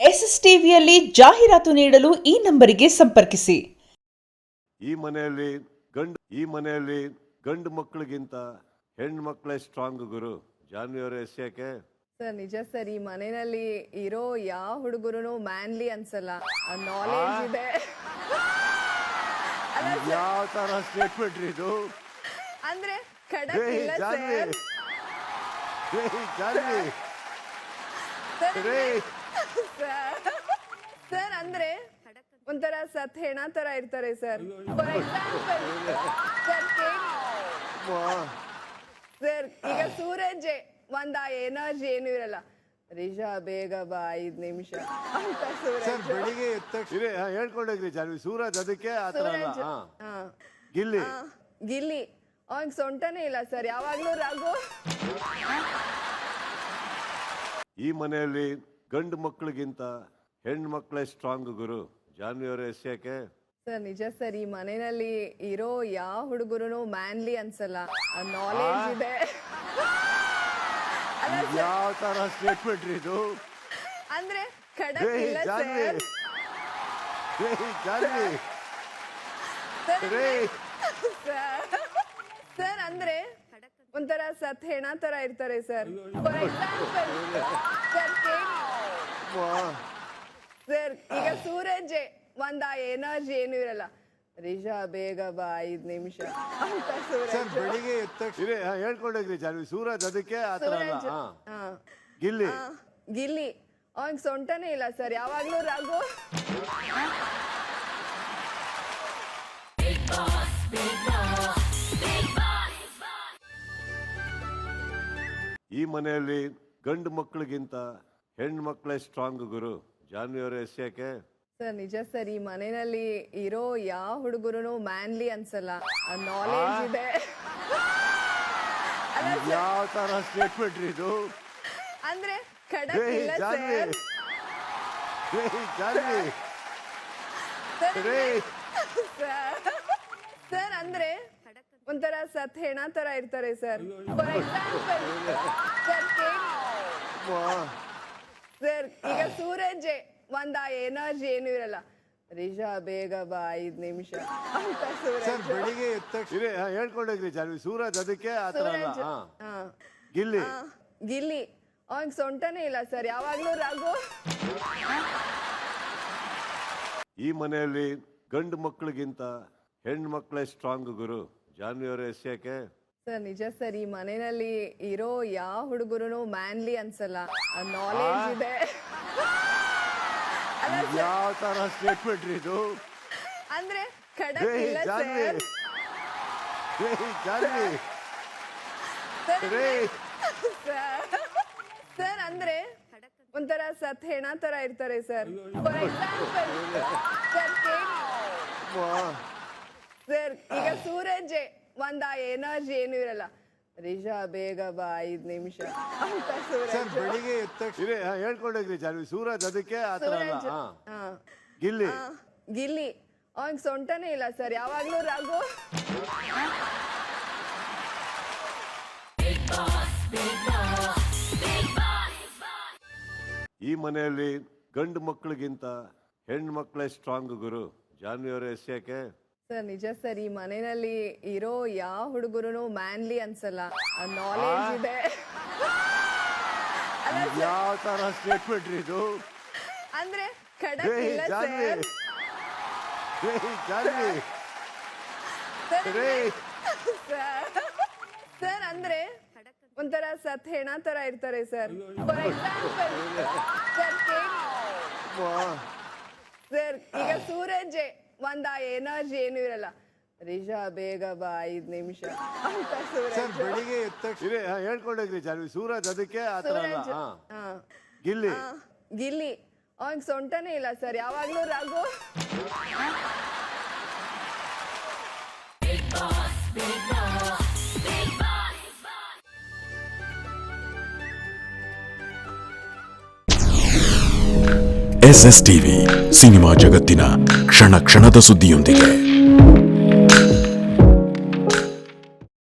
S S ಟಿವಿಯಲ್ಲಿ ಜಾಹೀರಾತು ನೀಡಲು ಈ ನಂಬರಿಗೆ ಸಂಪರ್ಕಿಸಿ. ಈ ಮನೆಯಲ್ಲಿ ಗಂಡು ಮಕ್ಕಳಿಗಿಂತ ಹೆಣ್ಣು ಮಕ್ಕಳೇ ಸ್ಟ್ರಾಂಗ್ ಗುರು. ಜಾನ್ವಿಯವರ ಯಾಕೆ ಸರ್ ನಿಜ ಸರ್, ಈ ಮನೆಯಲ್ಲಿ ಇರೋ ಯಾವ ಹುಡುಗರು ಮ್ಯಾನ್ಲಿ ಅನ್ಸಲ್ಲ, ನಾಲೆಜ್ ಇದೆ. ಯಾವ ತರ ಸ್ಟೇಟ್ಮೆಂಟ್ ಇದು? ಅಂದ್ರೆ ಖಡಕ್ ಇಲ್ಲ ಸರ್. ಸರ್ ಅಂದ್ರೆ ಒಂಥರ ಸತ್ ಹೆಣ ತರ ಇರ್ತಾರೆ ಸರ್. ಫಾರ್ ಎಕ್ಸಾಂಪಲ್ ಸರ್ ಈಗ ಸೂರಜ್ ಒಂದ ಎನರ್ಜಿ ಏನು ಇರಲ್ಲ, ರಿಷಾ ಬೇಗ ಬಾ 5 ನಿಮಿಷ ಅಂತ ಸೂರಜ್ ಬೆಳಿಗ್ಗೆ ಹೇಳ್ಕೊಂಡೋಗ್ರಿ ಜಾನ್ವಿ. ಸೂರಜ್ ಅದಕ್ಕೆ ಆತರ ಗಿಲ್ಲಿ ಅವನ್ ಸೊಂಟನೇ ಇಲ್ಲ ಸರ್, ಯಾವಾಗ್ಲೂ ರಾಗು. ಈ ಮನೆಯಲ್ಲಿ ಗಂಡು ಮಕ್ಕಳಿಗಿಂತ ಹೆಣ್ಣು ಮಕ್ಕಳೇ ಸ್ಟ್ರಾಂಗ್ ಗುರು. ಜಾನ್ವಿಯವರ ಯಾಕೆ ಸರ್ ನಿಜ ಸರ್, ಈ ಮನೆಯಲ್ಲಿ ಇರೋ ಯಾವ ಹುಡುಗರು ಮ್ಯಾನ್ಲಿ ಅನ್ಸಲ್ಲ, ನಾಲೆಜ್ ಇದೆ. ಯಾವ ತರ ಸ್ಟೇಟ್ಮೆಂಟ್ ಇದು? ಅಂದ್ರೆ ಖಡಕ್ ಇಲ್ಲ ಸರ್. ಸರ್ ಅಂದ್ರೆ ಒಂಥರ ಸತ್ ಹೆಣ ತರ ಇರ್ತಾರೆ ಸರ್. ಫಾರ್ ಎಕ್ಸಾಂಪಲ್ ಸರ್ ಈಗ ಸೂರಜ್ ಒಂದ ಎನರ್ಜಿ ಏನು ಇರಲ್ಲ, ರಿಷಾ ಬೇಗ ಬಾ 5 ನಿಮಿಷ ಅಂತ ಸೂರಜ್ ಬೆಳಿಗ್ಗೆ ಹೇಳ್ಕೊಂಡೋಗ್ರಿ ಜಾನ್ವಿ. ಸೂರಜ್ ಅದಕ್ಕೆ ಆತರ ಗಿಲ್ಲಿ ಅವನ್ ಸೊಂಟನೇ ಇಲ್ಲ ಸರ್, ಯಾವಾಗ್ಲೂ ರಾಗು. ಈ ಮನೆಯಲ್ಲಿ ಗಂಡು ಮಕ್ಕಳಿಗಿಂತ ಹೆಣ್ಣು ಮಕ್ಕಳೇ ಸ್ಟ್ರಾಂಗ್ ಗುರು. ಜಾನ್ವಿಯವರ ಯಾಕೆ ಸರ್ ನಿಜ ಸರ್, ಈ ಮನೆಯಲ್ಲಿ ಇರೋ ಯಾವ ಹುಡುಗರು ಮ್ಯಾನ್ಲಿ ಅನ್ಸಲ್ಲ, ನಾಲೆಜ್ ಇದೆ. ಯಾವ ತರ ಸ್ಟೇಟ್ಮೆಂಟ್ ಇದು? ಅಂದ್ರೆ ಖಡಕ್ ಇಲ್ಲ ಸರ್. ಸರ್ ಅಂದ್ರೆ ಒಂಥರ ಸತ್ ಹೆಣ ತರ ಇರ್ತಾರೆ ಸರ್. ಫಾರ್ ಎಕ್ಸಾಂಪಲ್ ಸರ್ ಈಗ ಸೂರಜ್ ಒಂದ ಎನರ್ಜಿ ಏನು ಇರಲ್ಲ, ರಿಷಾ ಬೇಗ ಬಾ 5 ನಿಮಿಷ ಅಂತ ಸೂರಜ್ ಬೆಳಿಗ್ಗೆ ಹೇಳ್ಕೊಂಡೋಗ್ರಿ ಜಾನ್ವಿ. ಸೂರಜ್ ಅದಕ್ಕೆ ಆತರ ಗಿಲ್ಲಿ ಅವನ್ ಸೊಂಟನೇ ಇಲ್ಲ ಸರ್, ಯಾವಾಗ್ಲೂ ರಾಗು. ಈ ಮನೆಯಲ್ಲಿ ಗಂಡು ಮಕ್ಕಳಿಗಿಂತ ಹೆಣ್ಣು ಮಕ್ಕಳೇ ಸ್ಟ್ರಾಂಗ್ ಗುರು. ಜಾನ್ವಿಯವರ ಯಾಕೆ ಸರ್ ನಿಜ ಸರ್, ಈ ಮನೆಯಲ್ಲಿ ಇರೋ ಯಾವ ಹುಡುಗರು ಮ್ಯಾನ್ಲಿ ಅನ್ಸಲ್ಲ, ನಾಲೆಜ್ ಇದೆ. ಯಾವ ತರ ಸ್ಟೇಟ್ಮೆಂಟ್ ಇದು? ಅಂದ್ರೆ ಖಡಕ್ ಇಲ್ಲ ಸರ್. ಸರ್ ಅಂದ್ರೆ ಒಂಥರ ಸತ್ ಹೆಣ ತರ ಇರ್ತಾರೆ ಸರ್. ಫಾರ್ ಎಕ್ಸಾಂಪಲ್ ಸರ್ ಈಗ ಸೂರಜ್ ಒಂದ ಎನರ್ಜಿ ಏನು ಇರಲ್ಲ, ರಿಷಾ ಬೇಗ ಬಾ 5 ನಿಮಿಷ ಅಂತ ಸೂರಜ್ ಬೆಳಿಗ್ಗೆ ಹೇಳ್ಕೊಂಡೋಗ್ರಿ ಜಾನ್ವಿ. ಸೂರಜ್ ಅದಕ್ಕೆ ಆತರ ಗಿಲ್ಲಿ ಅವನ್ ಸೊಂಟನೇ ಇಲ್ಲ ಸರ್, ಯಾವಾಗ್ಲೂ ರಾಗು. ಈ ಮನೆಯಲ್ಲಿ ಗಂಡು ಮಕ್ಕಳಿಗಿಂತ ಹೆಣ್ಣು ಮಕ್ಕಳೇ ಸ್ಟ್ರಾಂಗ್ ಗುರು. ಜಾನ್ವಿಯವರ ಯಾಕೆ ಸರ್ ನಿಜ ಸರ್, ಈ ಮನೆಯಲ್ಲಿ ಇರೋ ಯಾವ ಹುಡುಗರು ಮ್ಯಾನ್ಲಿ ಅನ್ಸಲ್ಲ, ನಾಲೆಜ್ ಇದೆ. ಯಾವ ತರ ಸ್ಟೇಟ್ಮೆಂಟ್ ಇದು? ಅಂದ್ರೆ ಖಡಕ್ ಇಲ್ಲ ಸರ್. ಸರ್ ಅಂದ್ರೆ ಒಂಥರ ಸತ್ ಹೆಣ ತರ ಇರ್ತಾರೆ ಸರ್. ಫಾರ್ ಎಕ್ಸಾಂಪಲ್ ಸರ್ ಈಗ ಸೂರಜ್ ಒಂದ ಎನರ್ಜಿ ಏನು ಇರಲ್ಲ, ರಿಷಾ ಬೇಗ ಬಾ 5 ನಿಮಿಷ ಅಂತ ಸೂರಜ್ ಬೆಳಿಗ್ಗೆ ಹೇಳ್ಕೊಂಡೋಗ್ರಿ ಜಾನ್ವಿ. ಸೂರಜ್ ಅದಕ್ಕೆ ಆತರ ಗಿಲ್ಲಿ ಅವನ್ ಸೊಂಟನೇ ಇಲ್ಲ ಸರ್, ಯಾವಾಗ್ಲೂ ರಾಗು. ಎಸ್ಎಸ್ ಟಿವಿ ಸಿನಿಮಾ ಜಗತ್ತಿನ ಕ್ಷಣ ಕ್ಷಣದ ಸುದ್ದಿಯೊಂದಿಗೆ.